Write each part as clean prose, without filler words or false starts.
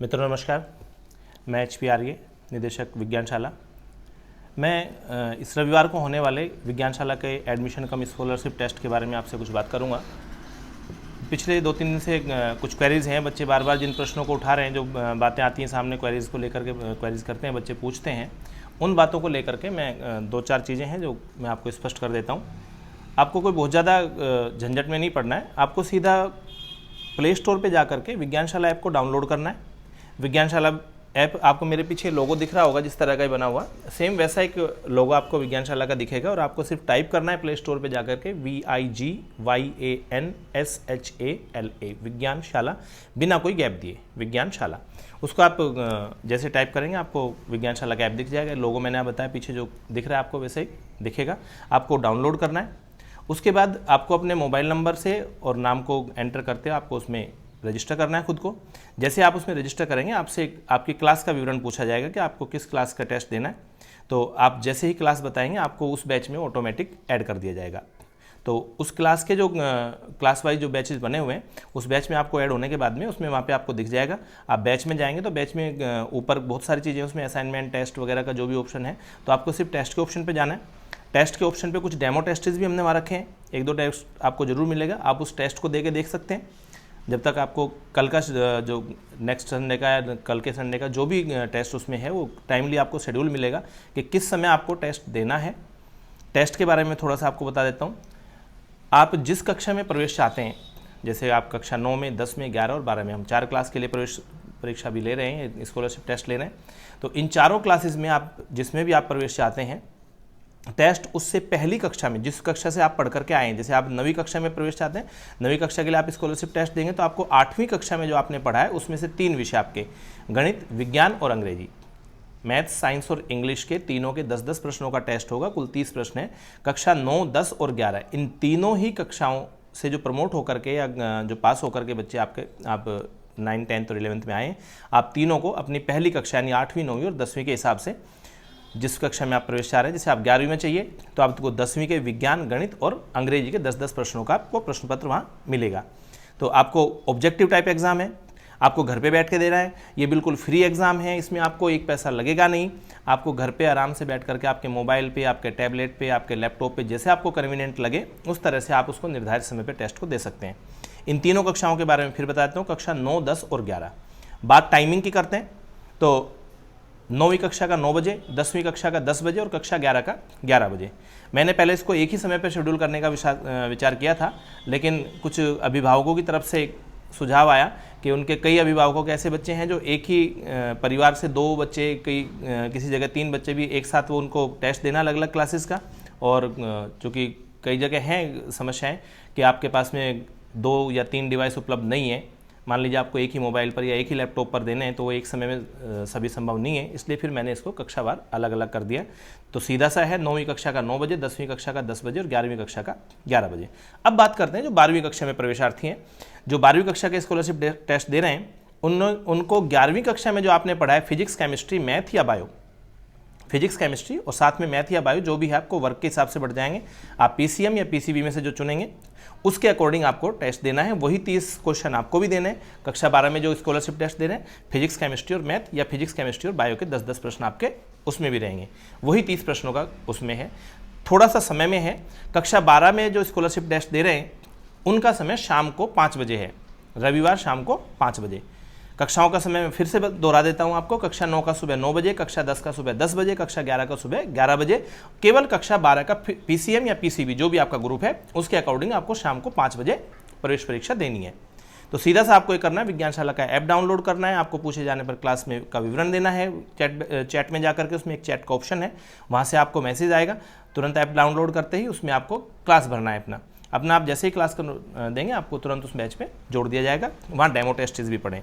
मित्रों नमस्कार, मैं HP आर्य, निदेशक विज्ञानशाला। मैं इस रविवार को होने वाले विज्ञानशाला के एडमिशन कम स्कॉलरशिप टेस्ट के बारे में आपसे कुछ बात करूंगा। पिछले 2-3 दिन से कुछ क्वेरीज़ हैं, बच्चे बार बार जिन प्रश्नों को उठा रहे हैं, जो बातें आती हैं सामने क्वेरीज़ को लेकर के क्वेरीज़ करते हैं, बच्चे पूछते हैं, उन बातों को लेकर के मैं 2-4 चीज़ें हैं जो मैं आपको स्पष्ट कर देता हूँ। आपको कोई बहुत ज़्यादा झंझट में नहीं पड़ना है। आपको सीधा प्ले स्टोर पर जा करके विज्ञानशाला ऐप को डाउनलोड करना है। विज्ञानशाला ऐप आपको मेरे पीछे लोगो दिख रहा होगा, जिस तरह का ही बना हुआ, सेम वैसा एक लोगो आपको विज्ञानशाला का दिखेगा और आपको सिर्फ टाइप करना है प्ले स्टोर पे जाकर के VIGYANSHALA विज्ञानशाला, बिना कोई गैप दिए विज्ञानशाला। उसको आप जैसे टाइप करेंगे आपको विज्ञानशाला का ऐप दिख जाएगा। लोगो मैंने आप बताया पीछे जो दिख रहा है आपको वैसे ही दिखेगा। आपको डाउनलोड करना है। उसके बाद आपको अपने मोबाइल नंबर से और नाम को एंटर करते हो आपको उसमें रजिस्टर करना है खुद को। जैसे आप उसमें रजिस्टर करेंगे आपसे आपकी क्लास का विवरण पूछा जाएगा कि आपको किस क्लास का टेस्ट देना है। तो आप जैसे ही क्लास बताएंगे आपको उस बैच में ऑटोमेटिक ऐड कर दिया जाएगा। तो उस क्लास के जो क्लास वाइज जो बैचेस बने हुए हैं उस बैच में आपको ऐड होने के बाद में उसमें वहाँ पे आपको दिख जाएगा। आप बैच में जाएंगे तो बैच में ऊपर बहुत सारी चीज़ें उसमें असाइनमेंट, टेस्ट वगैरह का जो भी ऑप्शन है, तो आपको सिर्फ टेस्ट के ऑप्शन पर जाना है। टेस्ट के ऑप्शन पर कुछ डेमो टेस्ट्स भी हमने वहाँ रखे हैं, 1-2 टेस्ट आपको जरूर मिलेगा। आप उस टेस्ट को दे के देख सकते हैं। जब तक आपको कल का जो नेक्स्ट संडे का या कल के संडे का जो भी टेस्ट उसमें है वो टाइमली आपको शेड्यूल मिलेगा कि किस समय आपको टेस्ट देना है। टेस्ट के बारे में थोड़ा सा आपको बता देता हूँ। आप जिस कक्षा में प्रवेश चाहते हैं, जैसे आप कक्षा 9 में, 10 में, 11 और 12 में, हम 4 क्लास के लिए प्रवेश परीक्षा भी ले रहे हैं, स्कॉलरशिप टेस्ट ले रहे हैं। तो इन चारों क्लासेस में आप जिसमें भी आप प्रवेश चाहते हैं, टेस्ट उससे पहली कक्षा में, जिस कक्षा से आप पढ़ करके आए हैं, जैसे आप 9वीं कक्षा में प्रवेश चाहते हैं, 9वीं कक्षा के लिए आप स्कॉलरशिप टेस्ट देंगे तो आपको 8वीं कक्षा में जो आपने पढ़ा है उसमें से 3 विषय आपके गणित, विज्ञान और अंग्रेजी, मैथ्स, साइंस और इंग्लिश के तीनों के 10-10 प्रश्नों का टेस्ट होगा। कुल 30 प्रश्न है। कक्षा 9, 10 और 11 इन तीनों ही कक्षाओं से जो प्रमोट होकर के या जो पास होकर के बच्चे आप 9, 10 और 11th में आए, आप तीनों को अपनी पहली कक्षा यानी 8वीं, 9वीं और 10वीं के हिसाब से जिस कक्षा में आप प्रवेश चाह रहे हैं, जैसे आप 11वीं में चाहिए तो आपको 10वीं के विज्ञान, गणित और अंग्रेजी के 10-10 प्रश्नों का आपको प्रश्न पत्र वहाँ मिलेगा। तो आपको ऑब्जेक्टिव टाइप एग्जाम है, आपको घर पे बैठ के देना है। ये बिल्कुल फ्री एग्जाम है, इसमें आपको 1 पैसा लगेगा नहीं। आपको घर पे आराम से बैठ करके आपके मोबाइल पे, आपके टैबलेट पे, आपके लैपटॉप पे, जैसे आपको कन्वीनियंट लगे उस तरह से आप उसको निर्धारित समय पर टेस्ट को दे सकते हैं। इन तीनों कक्षाओं के बारे में फिर बताता हूँ। कक्षा 9, 10 और 11 बात टाइमिंग की करते हैं तो 9वीं कक्षा का 9 बजे, 10वीं कक्षा का 10 बजे और कक्षा 11 का 11 बजे। मैंने पहले इसको एक ही समय पर शेड्यूल करने का विचार किया था, लेकिन कुछ अभिभावकों की तरफ से एक सुझाव आया कि उनके कई अभिभावकों के ऐसे बच्चे हैं जो एक ही परिवार से 2 बच्चे, किसी जगह 3 बच्चे भी एक साथ वो उनको टेस्ट देना अलग अलग क्लासेस का। और चूँकि कई जगह हैं समस्याएँ कि आपके पास में 2 या 3 डिवाइस उपलब्ध नहीं है, मान लीजिए आपको एक ही मोबाइल पर या एक ही लैपटॉप पर देने हैं, तो वो एक समय में सभी संभव नहीं है। इसलिए फिर मैंने इसको कक्षावार अलग अलग कर दिया। तो सीधा सा है 9वीं कक्षा का 9 बजे, 10वीं कक्षा का 10 बजे और 11वीं कक्षा का 11 बजे। अब बात करते हैं जो 12वीं कक्षा में प्रवेशार्थी हैं, जो 12वीं कक्षा के स्कॉलरशिप टेस्ट दे रहे हैं, उनको 11वीं कक्षा में जो आपने पढ़ा है फिजिक्स, केमिस्ट्री, मैथ या बायो, फिजिक्स, केमिस्ट्री और साथ में मैथ या बायो जो भी है आपको वर्क के हिसाब से बढ़ जाएंगे। आप PCM या PCB में से जो चुनेंगे उसके अकॉर्डिंग आपको टेस्ट देना है। वही 30 क्वेश्चन आपको भी देने हैं। कक्षा 12 में जो स्कॉलरशिप टेस्ट दे रहे हैं फिजिक्स, केमिस्ट्री और मैथ, या फिजिक्स, केमिस्ट्री और बायो के 10-10 प्रश्न आपके उसमें भी रहेंगे। वही 30 प्रश्नों का उसमें है। थोड़ा सा समय में है। कक्षा 12 में जो स्कॉलरशिप टेस्ट दे रहे हैं उनका समय शाम को 5 बजे है, रविवार शाम को 5 बजे। कक्षाओं का समय मैं फिर से दोहरा देता हूं आपको। कक्षा 9 का सुबह 9 बजे, कक्षा 10 का सुबह 10 बजे, कक्षा 11 का सुबह 11 बजे। केवल कक्षा 12 का PCM या PCB जो भी आपका ग्रुप है उसके अकॉर्डिंग आपको शाम को 5 बजे प्रवेश परीक्षा देनी है। तो सीधा सा आपको ये करना है, विज्ञानशाला का ऐप डाउनलोड करना है। आपको पूछे जाने पर क्लास में का विवरण देना है। चैट में जाकर के उसमें एक चैट का ऑप्शन है, वहाँ से आपको मैसेज आएगा। तुरंत ऐप डाउनलोड करते ही उसमें आपको क्लास भरना है अपना आप जैसे ही क्लास देंगे आपको तुरंत उस बैच में जोड़ दिया जाएगा। वहाँ डेमो टेस्ट भी पढ़ें।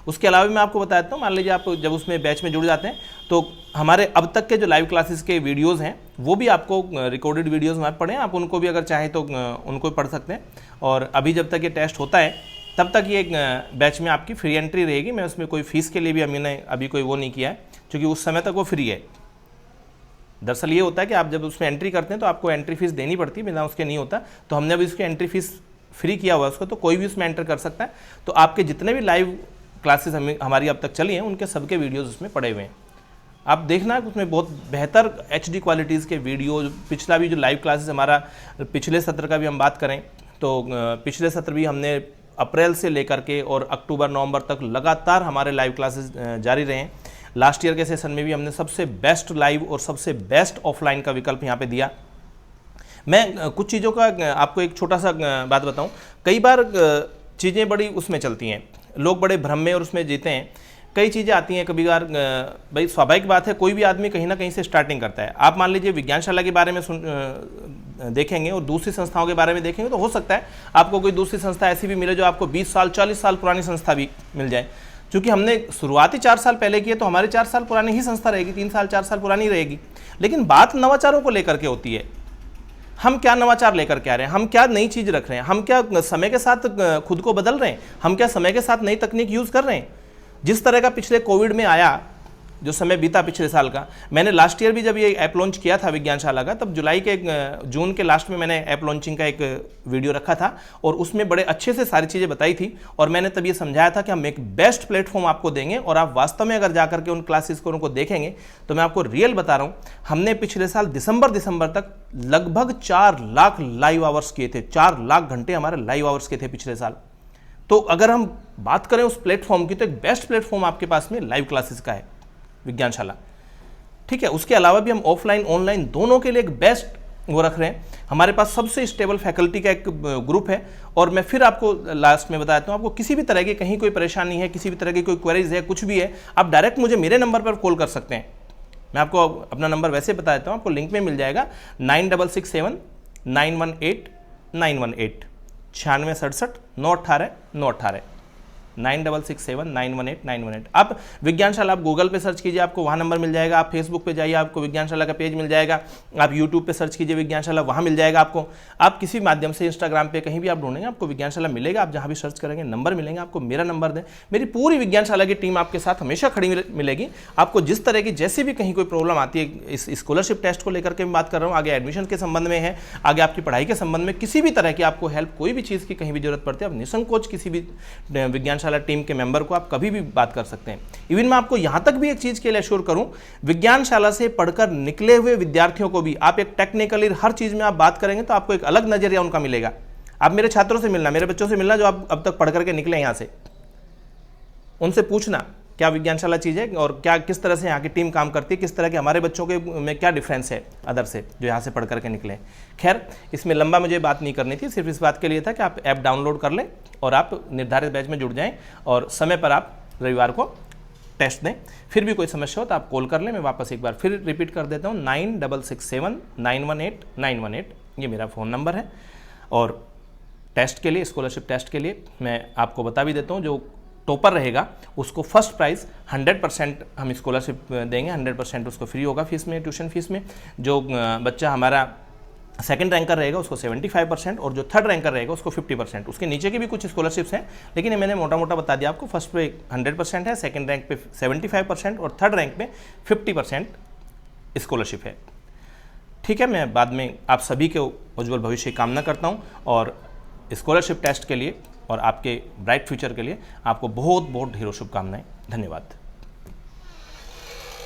उसके अलावा मैं आपको बता देता हूँ, मान लीजिए आप जब उसमें बैच में जुड़ जाते हैं तो हमारे अब तक के जो लाइव क्लासेस के वीडियोस हैं वो भी आपको रिकॉर्डेड वीडियोस हमारे पढ़े, आप उनको भी अगर चाहें तो उनको भी पढ़ सकते हैं। और अभी जब तक ये टेस्ट होता है तब तक ये बैच में आपकी फ्री एंट्री रहेगी। मैं उसमें कोई फीस के लिए भी हमने अभी कोई वो नहीं किया है, क्योंकि उस समय तक वो फ्री है। दरअसल ये होता है कि आप जब उसमें एंट्री करते हैं तो आपको एंट्री फीस देनी पड़ती है, बिना उसके नहीं होता। तो हमने अभी उसकी एंट्री फीस फ्री किया हुआ है उसको, तो कोई भी उसमें एंटर कर सकता है। तो आपके जितने भी लाइव क्लासेस हमारी अब तक चली हैं उनके सबके वीडियोज़ उसमें पड़े हुए हैं। आप देखना उसमें बहुत बेहतर HD क्वालिटीज़ के वीडियो, पिछला भी जो लाइव क्लासेस हमारा पिछले सत्र का भी हम बात करें तो पिछले सत्र भी हमने अप्रैल से लेकर के और अक्टूबर नवंबर तक लगातार हमारे लाइव क्लासेस जारी रहे हैं। लास्ट ईयर के सेशन में भी हमने सबसे बेस्ट लाइव और सबसे बेस्ट ऑफलाइन का विकल्प यहाँ पे दिया। मैं कुछ चीज़ों का आपको एक छोटा सा बात बताऊं, कई बार चीज़ें बड़ी उसमें चलती हैं, लोग बड़े भ्रम में और उसमें जीते हैं। कई चीज़ें आती हैं कभी बार, भाई स्वाभाविक बात है, कोई भी आदमी कहीं ना कहीं से स्टार्टिंग करता है। आप मान लीजिए विज्ञानशाला के बारे में देखेंगे और दूसरी संस्थाओं के बारे में देखेंगे तो हो सकता है आपको कोई दूसरी संस्था ऐसी भी मिले जो आपको 20 साल 40 साल पुरानी संस्था भी मिल जाए। क्योंकि हमने शुरुआती 4 साल पहले की है तो हमारी 4 साल पुरानी ही संस्था रहेगी, 3 साल 4 साल पुरानी रहेगी। लेकिन बात नवाचारों को लेकर के होती है, हम क्या नवाचार लेकर के आ रहे हैं, हम क्या नई चीज़ रख रहे हैं, हम क्या समय के साथ खुद को बदल रहे हैं, हम क्या समय के साथ नई तकनीक यूज़ कर रहे हैं। जिस तरह का पिछले कोविड में आया, जो समय बीता पिछले साल का, मैंने लास्ट ईयर भी जब ये ऐप लॉन्च किया था विज्ञानशाला का, तब जून के लास्ट में मैंने ऐप लॉन्चिंग का एक वीडियो रखा था और उसमें बड़े अच्छे से सारी चीज़ें बताई थी और मैंने तब ये समझाया था कि हम एक बेस्ट प्लेटफॉर्म आपको देंगे और आप वास्तव में अगर जाकर के उन क्लासेस को उनको देखेंगे तो मैं आपको रियल बता रहा हूँ, हमने पिछले साल दिसंबर तक लगभग 4 लाख लाइव आवर्स किए थे। 4 लाख घंटे हमारे लाइव आवर्स के थे पिछले साल। तो अगर हम बात करें उस प्लेटफॉर्म की तो एक बेस्ट प्लेटफॉर्म आपके पास में लाइव क्लासेस का है विज्ञानशाला, ठीक है। उसके अलावा भी हम ऑफलाइन ऑनलाइन दोनों के लिए एक बेस्ट वो रख रहे हैं। हमारे पास सबसे स्टेबल फैकल्टी का एक ग्रुप है और मैं फिर आपको लास्ट में बता देता हूँ, आपको किसी भी तरह की कहीं कोई परेशानी है, किसी भी तरह की कोई क्वेरीज है, कुछ भी है, आप डायरेक्ट मुझे मेरे नंबर पर कॉल कर सकते हैं। मैं आपको अपना नंबर वैसे बता देता हूँ, आपको लिंक में मिल जाएगा 9667 918 918 9667 918 918 9667 918 918। आप विज्ञानशाला आप गूगल पे सर्च कीजिए, आपको वहाँ नंबर मिल जाएगा। आप फेसबुक पे जाइए, आपको विज्ञानशाला का पेज मिल जाएगा। आप यूट्यूब पे सर्च कीजिए विज्ञानशाला, वहाँ मिल जाएगा आपको। आप किसी माध्यम से इंस्टाग्राम पे कहीं भी आप ढूंढेंगे आपको विज्ञानशाला मिलेगा। आप जहाँ भी सर्च करेंगे नंबर मिलेंगे आपको, मेरा नंबर दें। मेरी पूरी विज्ञानशाला की टीम आपके साथ हमेशा खड़ी मिलेगी। आपको जिस तरह की जैसे भी कहीं कोई प्रॉब्लम आती है, इस स्कॉलरशिप टेस्ट को लेकर के मैं बात कर रहा हूँ, आगे एडमिशन के संबंध में है, आगे आपकी पढ़ाई के संबंध में, किसी भी तरह की आपको हेल्प, कोई भी चीज़ की कहीं भी जरूरत पड़ती है, आप निसंकोच किसी भी विज्ञानशाला टीम के मेंबर को आप कभी भी बात कर सकते हैं। इवन मैं आपको यहां तक भी एक चीज के लिए एश्योर करूं, विज्ञानशाला से पढ़कर निकले हुए विद्यार्थियों को भी आप एक टेक्निकली हर चीज में आप बात करेंगे तो आपको एक अलग नजरिया उनका मिलेगा। आप मेरे छात्रों से मिलना, मेरे बच्चों से मिलना जो आप अब तक पढ़ करके निकले यहां से, उनसे पूछना क्या विज्ञानशाला चीज़ है और क्या किस तरह से यहाँ की टीम काम करती है, किस तरह के हमारे बच्चों के में क्या डिफरेंस है अदर से जो यहाँ से पढ़ करके निकले। खैर, इसमें लंबा मुझे बात नहीं करनी थी, सिर्फ इस बात के लिए था कि आप ऐप डाउनलोड कर लें और आप निर्धारित बैच में जुड़ जाएं और समय पर आप रविवार को टेस्ट दें। फिर भी कोई समस्या हो तो आप कॉल कर लें। मैं वापस एक बार फिर रिपीट कर देता हूँ, 9667 918 918 ये मेरा फ़ोन नंबर है। और टेस्ट के लिए, स्कॉलरशिप टेस्ट के लिए मैं आपको बता भी देता हूँ, जो टॉपर रहेगा उसको फर्स्ट प्राइज़ 100% हम स्कॉलरशिप देंगे, 100% उसको फ्री होगा फीस में, ट्यूशन फीस में। जो बच्चा हमारा सेकंड रैंकर रहेगा उसको 75% और जो थर्ड रैंकर रहेगा उसको 50%। उसके नीचे की भी कुछ स्कॉलरशिप्स हैं, लेकिन ये मैंने मोटा मोटा बता दिया आपको। फर्स्ट पे 100% है, सेकंड रैंक पे 75% और थर्ड रैंक पे 50% स्कॉलरशिप है। ठीक है, मैं बाद में आप सभी के उज्ज्वल भविष्य की कामना करता हूँ और स्कॉलरशिप टेस्ट के लिए और आपके ब्राइट फ्यूचर के लिए आपको बहुत बहुत ढेरों शुभकामनाएं। धन्यवाद।